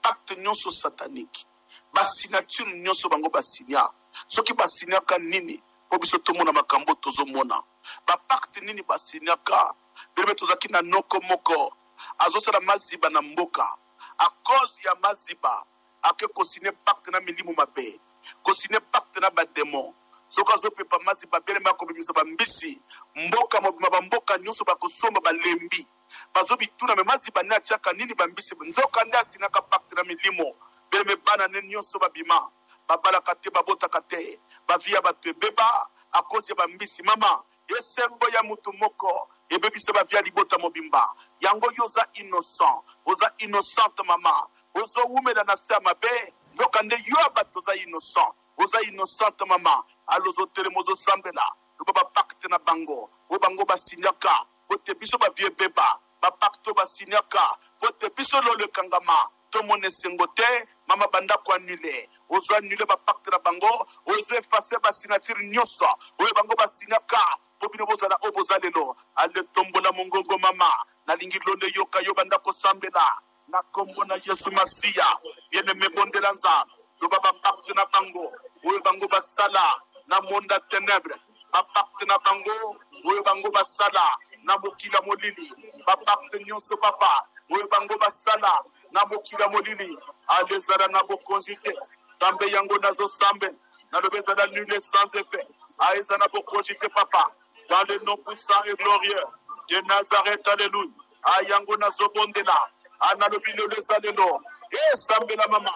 Pacte nyonso satanique. Ba signature nyonso bango basinya. Soki basinya ka nini, po biso tomona makambo tozomona. Ba pacte nini basinya ka. Beleme tozaki na noko moko. Azosala maziba na mboka. A cause ya maziba, ake kosine pacte na milimu mabe. Kosine pacte na ba démon. Soka zo pepa maziba bele ma kobimisa ba mbisi. Mboka mobima ba mboka nyonso ba kosomba ba lembi. Bazo bituna me maziba na chaka nini ba mbisi. Nzoka nda sinaka pacte na milimo. Bele me bana ne nyonso ba bima. Ba bala kate ba bota kate. Ba via ba tebeba a cause ya ba mbisi mama. Yesembo ya mutu moko. Ebebi se ba via libota mobimba. Yango yoza innocent. Oza innocente mama. Ozo umeda na se mabe. Nzokande yo abatoza innocent. Oza innocente mama. Alozo telemozo sambela. Luba pacte na bango. O bango basinyaka. Pote biso ba vie beba. Ba pacte basinyaka. Pote biso lo le kangama. tomone sengote mama banda ko annule ozo annule ba pacte na bango ozo effacer ba signature nyoso oyo bango ba signaka po bino bozala obozalelo ale tombola mongongo mama na lingilo le yoka yo banda ko sambela na kombo na Yesu Masia yene mebondela nza do ba pacte na bango oyo bango basala na monda ténèbre ba pacte na bango oyo bango basala na mokila molili ba pacte nyonso papa oyo bango basala na mokila molili alezala na bokongite tambe yango nazo sambe na lobezala nul sans effet aeza na bokongite papa dans le nom puissant et glorieux de Nazareth. Alléluia. Ayango nazo bondela ana lobilo lesalelo e sambe la mama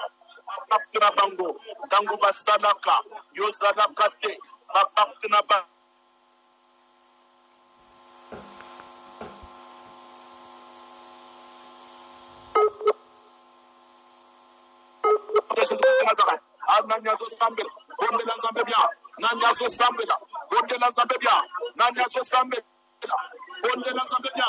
pacte na bango tango basalaka yozala kate ba pacte na bango Nanyazo Sambela, Bondela Zambia, Nanyazo Sambela, Bondela Zambia, Nanyazo Sambela, Bondela Zambia,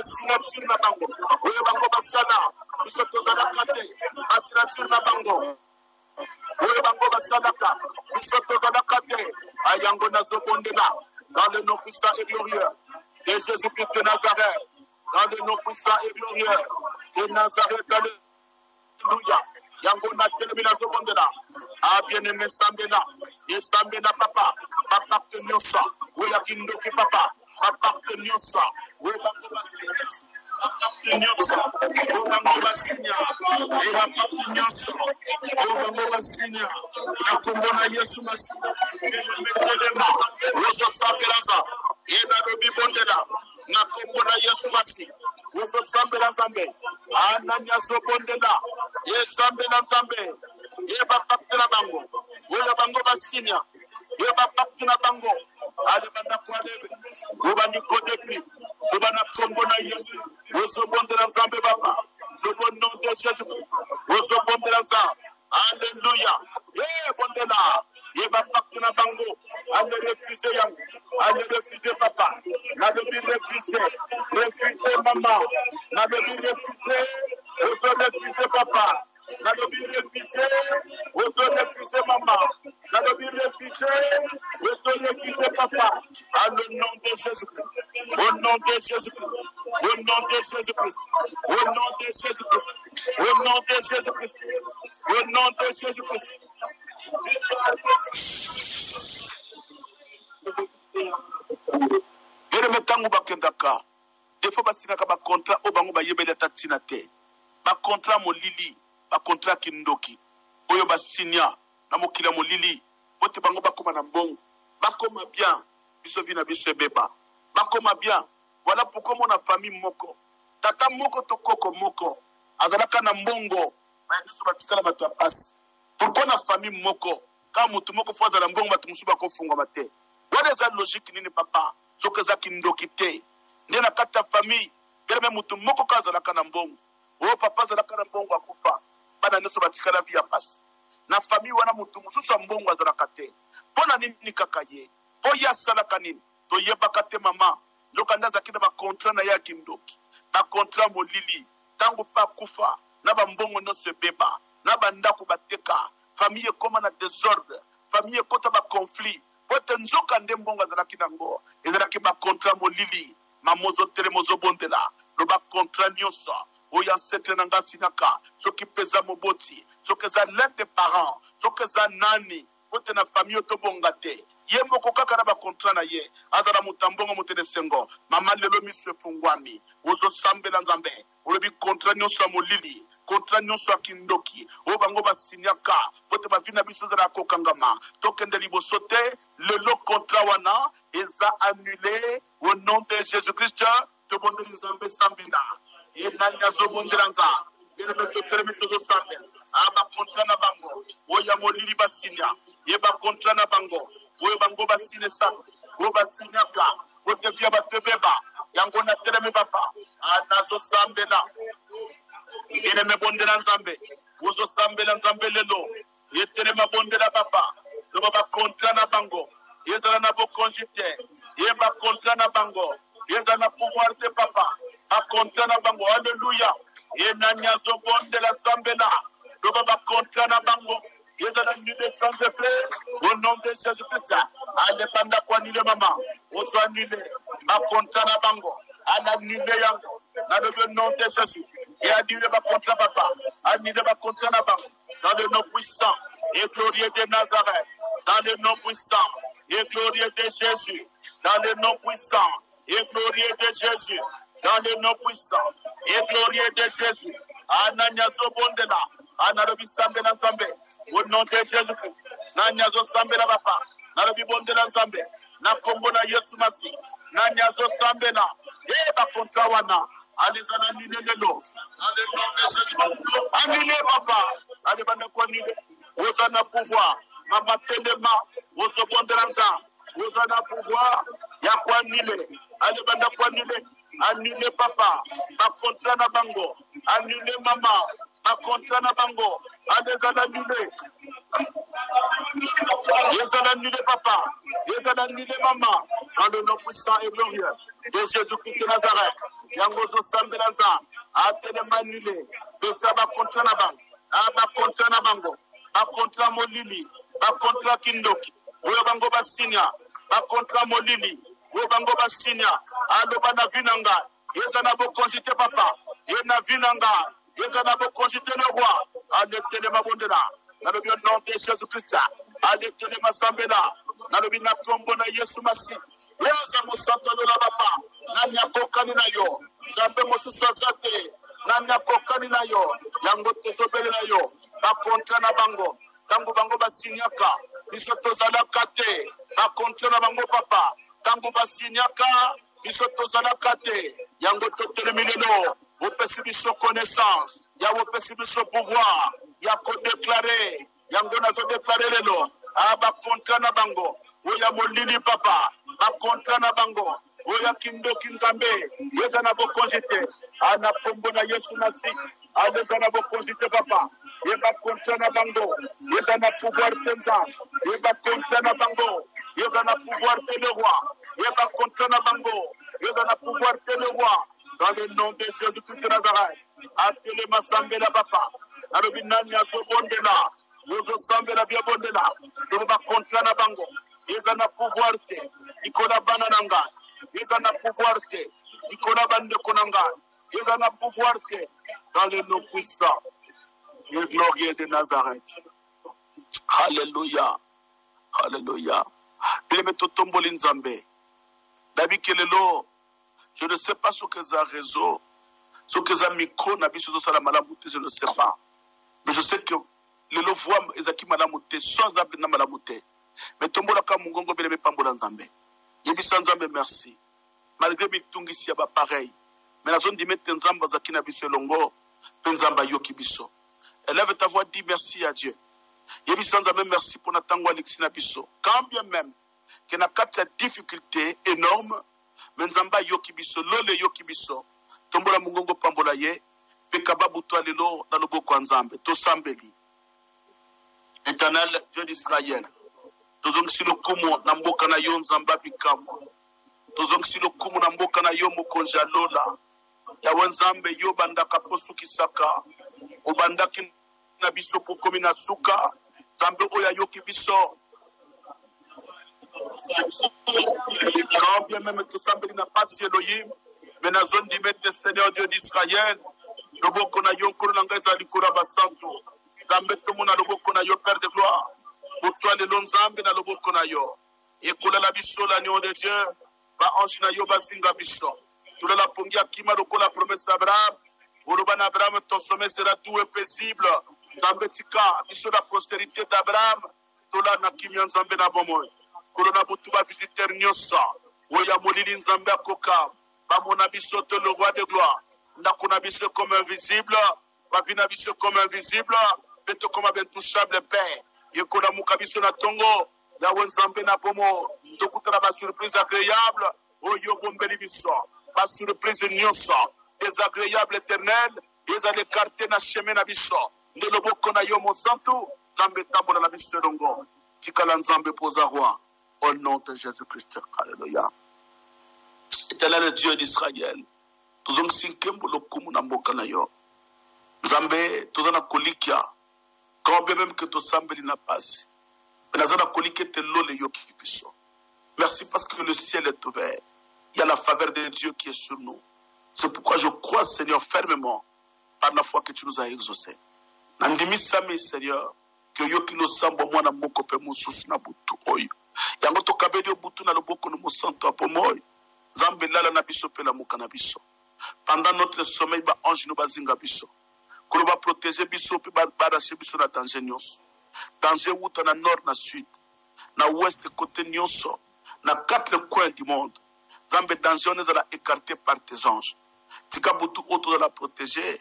signature na bango oyo bango basala biso tozala kate signature na bango oyo bango basalaka biso tozala kate ayango nazobondela dans le nom puissant et glorieux de Jésus-Christ de Nazareth, dans le nom puissant et glorieux de Nazareth. Alléluia. Yango na telemi nazobondela bien-aimé sambela ye sambela papa papa tenyosa oya kindoki papa papa tenyosa oya bango basina Yesu Masihi na kombo na Yesu Masihi wozo sambela Nzambe ananya zobondela ye sambela Nzambe ye bapakte na bango oyo bango basinya ye bapakte na bango ali banda kwa lebe obandi kodepli obana kombo na Yesu wozo bondela Nzambe baba le bon nom de Jésus wozo bondela Nzambe. Alléluia. Ye bondela ye bapakte na bango ale refuser yango ale refuser papa na debi refuser maman na debi refuser papa na debi refuser maman na debi refuser papa à le nom de Jésus-Christ au nom de Jésus-Christ au nom de Jésus-Christ au nom de Jésus-Christ au nom de Jésus-Christ au nom de Jésus-Christ. Bere metangu bakendaka defo basinaka ba contrat o bango bayebele tatina te ba contrat molili ba contrat kindoki oyo basinya na mokila molili bote bango bakoma na mbongo bakoma bien biso vina biso beba bakoma bien. Voilà pourquoi mon famille moko tata moko to koko moko azalaka na mbongo ba biso batikala bato ya pasi. Pourquoi na famille moko ka mutu moko fo azala mbongo bato musuba ko funga mate. What is that logique nini papa soka za kindoki te nde na kata famille gereme mutu moko ka azalaka na mbongo o papa azalaka na mbongo akufa bana nyoso batikala via pasi na famille wana mutu mususu mbongo azalaka te pona nini kaka ye po ya salaka nini to yebaka te mama lokanda zakina ba contrat na ya kindoki ba contrat molili tango pa kufa na ba mbongo no se beba na ba ndako bateka famille koma na désordre famille kota ba conflit pote nzoka nde mbongo azalaki nango ezalaki ba contrat molili mamozo tele mozo bondela lo ba contrat nyonso oya setle na ngasi naka soki pesa moboti soki za l'un des parents soki za nani pote na famille to bonga te ye moko kaka na ba contrat na ye azala mutambongo mutene sengo mama lelo miso efungwami ozo sambela Nzambe olobi contrat nyonso molili contrat nyonso kindoki o bango basinyaka pote ba vina biso za kokangama tokende liboso te lelo contrat wana eza annulé au nom de Jésus-Christ to bondo Nzambe sambinda e nanya zo bondela Nzambe ene to permettre zo sambela aba contrat na bango oya molili basinya ye ba contrat na bango oyo bango basine sa go basinyaka ote via batebeba yango na teleme papa anazo sambela ine mebondela nzambe uzosambela nzambe lelo yetele mabondela papa loba bakontra na bango yezala na bokongite ye bakontra na bango yezala na pouvoir te papa bakontra na bango alléluia ye nanyazo bondela sambela loba bakontra na bango yezala nide sans effet au nom de Jésus-Christ alépanda kwa nile mama oswanile bakontra na bango ananile yango dans le nom de Jésus et annule bakontra papa annule bakontra na bango dans le nom puissant et glorieux de Nazareth dans le nom puissant et glorieux de Jésus dans le nom puissant et glorieux de Jésus dans le nom puissant et glorieux de Jésus ananyazo bondela anarobi sambela nzambe au nom de Jésus-Christ nanyazo sambela papa narobi bondela nzambe na kombo na Yesu Masi nanyazo sambela bakontra wana alizana ninelelo anile papa alibanda kwa nile ozana pouvoir mama telema ozobondela nzambe ozana pouvoir ya kwa nile alibanda kwa nile anile papa bakontra na bango anile mama bakontra na bango alezana nile yezala nile papa yezala nile mama dans le nom puissant et glorieux de Jésus-Christ de Nazareth yangozo sambela nza atelema nile besa bakontra na bango bakontra na bango bakontra molili bakontra kindoki oyo bango basinya bakontra molili oyo bango basinya aloba na vinanga yeza na bokonsite papa ye na vinanga yeza na bokonsite le roi aletele mabondela dans le nom de Jésus-Christ aletele masambela dans le na kombo na Yesu Masi yeza musantalo na papa nanya kokani na yo jambe mosusazate nanya kokani na yo yango tezobele na yo bakontra na bango tango bango basinyaka biso tozalaka te bakontra na bango papa tango basinyaka biso tozalaka te yango totelemi lelo opesi biso connaissance ya opesi biso pouvoir ya kodeklare yango nazodeklare lelo bakontra na bango oya molili papa bakontra na bango oya kindoki nzambe yeza na bokongite ana kombo na Yesu Masi aleza na bokongite papa ye bakontra na bango yeza na pouvoir tenza ye bakontra na bango yeza na pouvoir te le roi ye bakontra na bango yeza na pouvoir te le roi dans le nom de Jésus-Christ de Nazareth atele masambela papa alobi nani azobondela yozo sambela bia bondela to bakontra na bango yeza na pouvoir te ikola bana nanga yeza na pouvoir te ikola bande konanga yeza na pouvoir te dans le nom puissant et glorieux de Nazareth. Alléluia. Alléluia. Bien totomboli nzambe. Dabi kelelo je ne sais pas ce que ça réseau, ce que ça micro na biso zo sala malamuté je ne sais pas. Mais je sais que le voix ezaki malamuté sans abna malamuté. Mais tombola ka mungongo bele pambola nzambe. Yebisa nzambe merci. Malgré mitungisi ya ba pareil. Mais la zone di mettre nzamba zakina biso longo, penzamba yoki biso. Élève ta voix, dis merci à Dieu. Yebisa nzambe merci pour natango alexina biso. Quand bien même que na kati ya difficulté énorme, menzamba yoki biso, lole yoki biso. Tombola mungongo pambola ye, pekababu to alelo na loboko ya nzambe, to sambeli. Éternel Dieu d'Israël, tozongisi lokumu na mboka na yo nzamba bikamwa. Tozongisi lokumu na mboka na yo mokonzi alola. Yawe nzambe yo bandaka posukisaka, obandaki na biso pokomi na suka, nzambe oya yoki biso. Quand bien même tout semble n'a pas si Elohim, mais na zone du maître Seigneur Dieu d'Israël, loboko na yo nkolo nanga ezali kola basanto. Nzambe tomo na loboko na yo Père de gloire. Pour toi le nzambe na loboko na yo. Ekola la biso la nom de Dieu, ba ange na yo basinga biso. Tout la pongia kima loko la promesse d'Abraham. Oloban Abraham, ton sommet sera doux et paisible. Tambetika, biso la postérité d'Abraham. Tola na kimia nzambe na bomoy. Kolona butuba visiteur nyosa. Oya molili nzambe akoka. Bamona biso te le roi de gloire. Ndakona biso comme invisible. Babina biso comme invisible. Beto comme intouchable Père. Yekola mukabiso na tongo. Yawe nzambe na bomo. Tokutana ba surprise agréable. Oyo bombeli biso. Pas surprise nyosa, désagréable éternel, ezali écarté na chemin na biso nde loboko na yo mosantu nzambe tambola na biso elongo tikala nzambe poza roi au nom de Jésus-Christ. Alléluia. Éternel Dieu d'Israël, tozongisi nkembo lokumu na mboka na yo nzambe toza na kolikia quand bien même que tosambeli na pasi mais naza na kolika ete lole yoki biso. Merci parce que le ciel est ouvert. Il y a la faveur de Dieu qui est sur nous. C'est pourquoi je crois, Seigneur, fermement par la foi que tu nous as exaucé. Nandimi sami, Seigneur, que yoki lo sambo mwana moko pe mususu na butu oyo. Yango to kabedi butu na loboko no mosanto apomoy. Zambe lala na biso pe la muka na biso. Pendant notre sommeil ba ange no bazinga biso. Ko ba protéger biso pe ba rache biso na danger nyonso. Danger wuta na nord na sud. Na ouest côté nyonso. Na quatre coins du monde. Zambe danger on ezala écarté par tes anges. Tika butu auto de la protéger.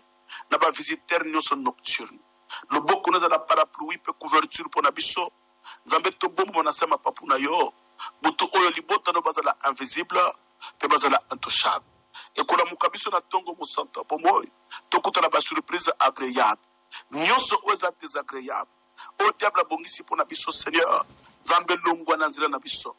Na ba visiteur nyonso nocturne. Le boko na la parapluie pe couverture pour na biso. Zambe to bombo na sema papu na yo. Butu oyo libota no bazala invisible pe bazala intouchable. Et kola mukabiso na tongo mosanto pomoy. Tokuta na ba surprise agréable. Nyonso oza désagréable. O diable bongisi pour na biso Seigneur. Zambe longwa na nzela na biso.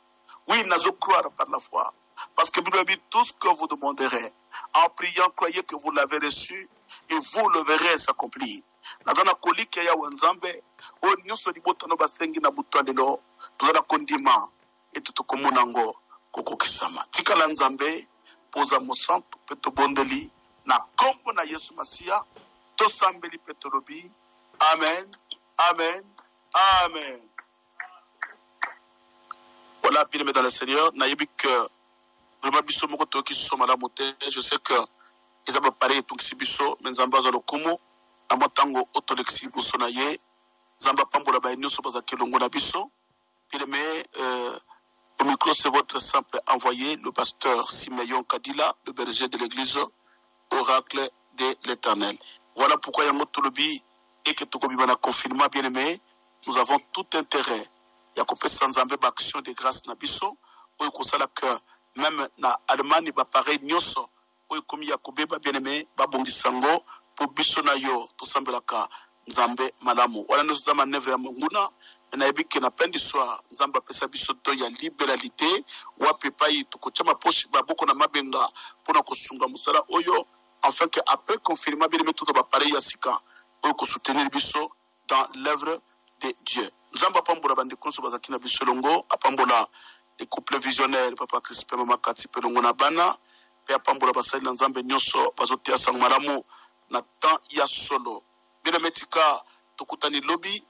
Oui, nazo croire par la foi. Parce que Bible dit tout ce que vous demanderez. En priant, croyez que vous l'avez reçu et vous le verrez s'accomplir. Nazana kolike ya wenzambe. O nyonso libota no basengi na butwa lelo. Tozana kondima. Et tutukomona ngo kokokisama. Tika la nzambe. Poza mosanto peto bondeli. Na kombo na Yesu Masia. Tosambeli peto lobi. Amen. Amen. Amen. Voilà, bien-aimés dans le Seigneur. Naïbi que vraiment biso moko toki soma la moté. Je sais que ils ont préparé tout qui biso, mais nzamba za lokumu. Amotango otolexi biso na ye. Nzamba pambola ba nyoso baza kelongo na biso. Bien-aimés, au micro c'est votre simple envoyé, le pasteur Simeon Kadila, le berger de l'église Oracle de l'Éternel. Voilà pourquoi yango tolobi et que tokobi bana confinement, bien-aimés, nous avons tout intérêt. Il y a coupé sans enlever action de grâce na biso ou kosala que même na Allemagne ba pareil nyoso ou comme Yakobe ba bien-aimé ba bongisango pour biso na yo to sambelaka nzambe malamu wala nous zama neve ya munguna na ebiki na pendi soir nzamba pesa biso to ya liberalité wa pepa yi to kochama poche ba boko na mabenga pona kosunga musala oyo afin que après confirmer bien-aimé tout ba pareil ya sika ou ko soutenir biso dans l'œuvre de Dieu. Nzamba pambola bande konso bazakina bisolongo apambola les couples visionnaires papa Crispin mama Kati pelongo na bana pe apambola basali na nzambe nyonso bazotia sang malamu na temps ya solo bien metika tokutani lobby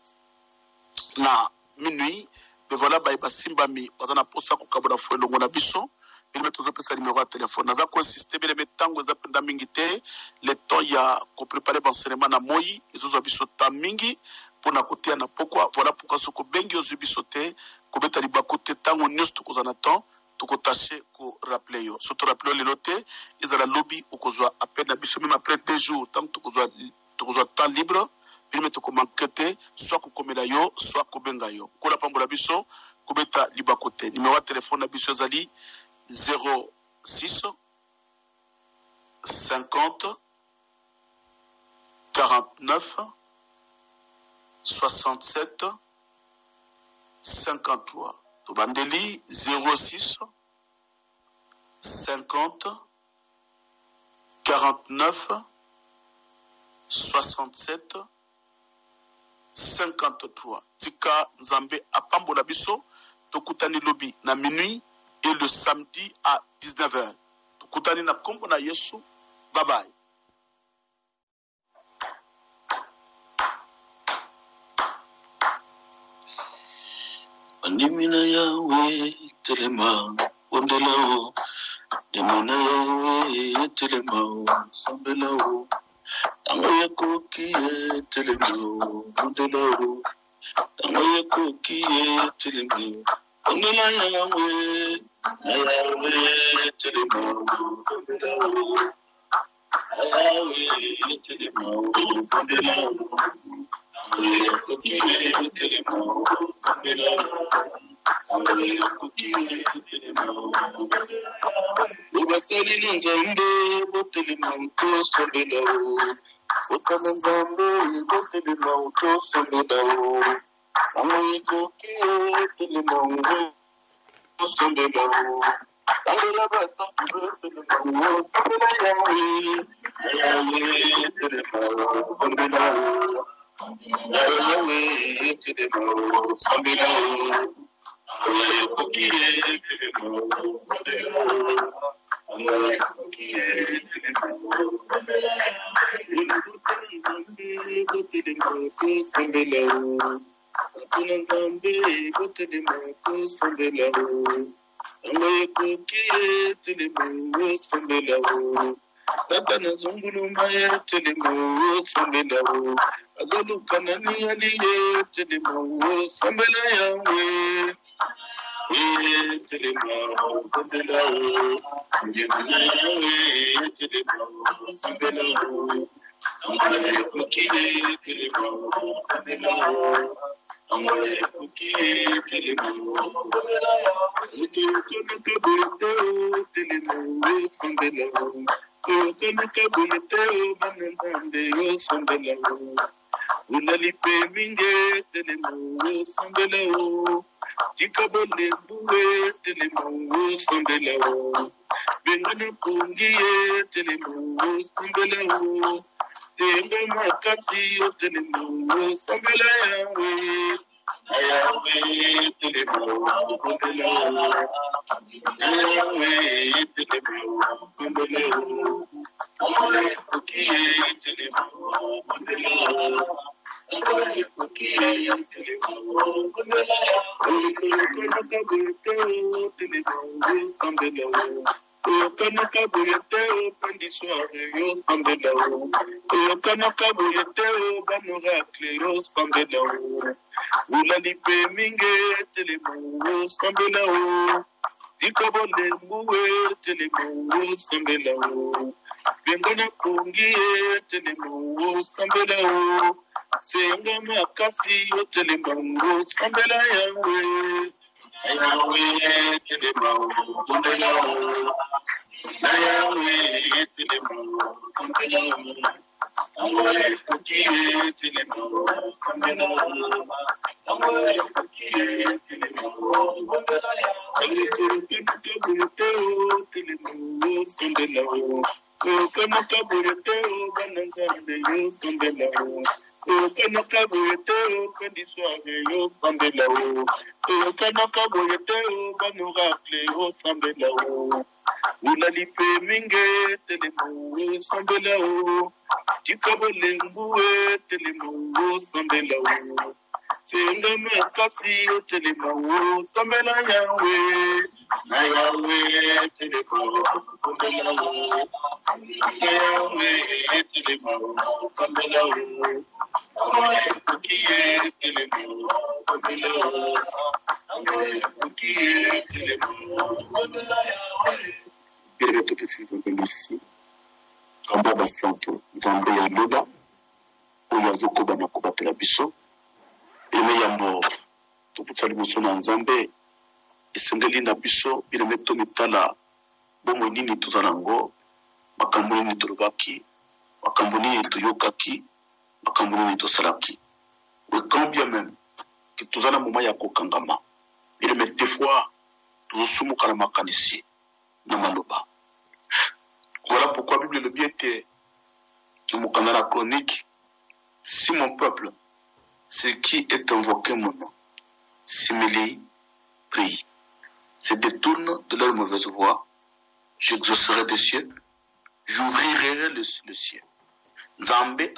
na minuit mais voilà ba simbami bazana posa ko kabola fo elongo na biso bien meto pesa numéro de téléphone naza ko insister bien metango za penda mingi te le temps ya ko préparer enseignement na moi ezozo biso ta mingi pona kotia na pokwa voilà pourquoi soko bengi ozubisote ko beta libakote tango nyos to kozana temps to ko tâcher ko rappeler yo surtout rappeler le loté ezala lobby okozwa à peine biso même après 2 jours tant to kozwa temps libre puis mettre ko manquete soit ko komela yo soit ko benga yo ko la pambola biso ko beta libakote numéro de téléphone na biso zali 06 50 49 67 53. Tobandeli 06 50 49 67 53. Tika Nzambe apambola biso tokutani lobi na minuit et le samedi à 19h. Tokutani na kombo na Yesu. Bye bye. Andimina yawe telema ondelao demona yawe telema sambelao tango yako kiye telema ondelao tango yako kiye telema ondela yawe telema sambelao yawe telema ondelao Ubasali nzambe botelema nkoso belao Comme Nzambe, côté de l'auto, c'est le dao. Amoïko qui est le monde, c'est le dao. Allez là-bas, ça peut être le monde, c'est le Yahweh. Yahweh, c'est le dao, c'est le dao. Yahweh, c'est le dao, c'est le dao. Amoïko qui est le monde, c'est le dao. Amoïko qui est le monde, c'est le dao. Côté de l'auto, c'est le dao. Nzambe côté de mon sombe là-haut. Amoyeko qui est le mot sombe là-haut. Tata na zungulu maye tele mo sombe là-haut. Azolu kanani aliye tele mo sombe là yawe. Tele mo sombe là-haut. Njema yawe tele mo sombe là-haut. Amoyeko qui est le mot sombe là-haut. Amoyeko qui est le mot sombe là-haut. Utokonaka boyoteo tele mo sombe là-haut. Utokonaka boyoteo bananzambe yo sombe là-haut. Unalipe minge tele mo sombe là-haut. Tikabole boué tele mo sombe là-haut. Bengana pungiye tele mo sombe là-haut. Tenga makasi yo tele mo sombe là-haut. Ayawe tele mo sombe là-haut. Ayawe tele mo sombe là-haut. Amoyeko qui est tele mo sombe là-haut. Amoyeko qui est tele mo sombe là-haut. Utokonaka boyoteo tele mo sombe là-haut. Okanaka boyoteo pandi soare yo sombe là-haut. Okanaka boyoteo banoracle yo sombe là-haut. Ulalipe minge tele mo sombe là-haut. Dikabole mbue tele mo sombe là-haut. Bengana pungie tele mo sombe là-haut. Senga makasi yo tele mo sombe la yawe. Ayawe tele mo sombe là-haut. Ayawe tele mo sombe là-haut. Amoyeko qui est tele mo sombe là-haut. Amoyeko qui est tele mo sombe là-haut. Okanaka boyoteo tele mo sombe là-haut. Okanaka boyoteo bananzambe yo sombe là-haut. Okanaka boyoteo kandi soare yo sombe là-haut. Okanaka boyoteo banoracle yo sombe là-haut. Ulalipe minge tele mo sombe là-haut. Tikabole mbue tele mo sombe là-haut. Senga makasi yo tele mo sombe la yawe. Na yawe tele mo sombe là-haut. Na yawe tele mo sombe là-haut. Amoyeko qui est tele mo sombe là-haut. Amoyeko qui est tele mo sombe la yawe. Birebe topesi Nzambe merci. Nzambe basanto Nzambe ya lola oyo azokoba na kobatela biso. Eme yambo toputsa liboso na Nzambe esengeli na biso bileme tomitala bomoi nini toza nango, makambo nini tolobaki, makambo nini toyokaki, makambo nini tosalaki. Quand bien même que toza na moma ya kokangama bileme des fois tozosumuka na makanisi na maloba. Voilà pourquoi la Bible le bien était dans la chronique. Si mon peuple, ce qui est invoqué mon nom, s'humilie, prie, se détourne de leur mauvaise voie, j'exaucerai des cieux, j'ouvrirai le ciel. Nzambe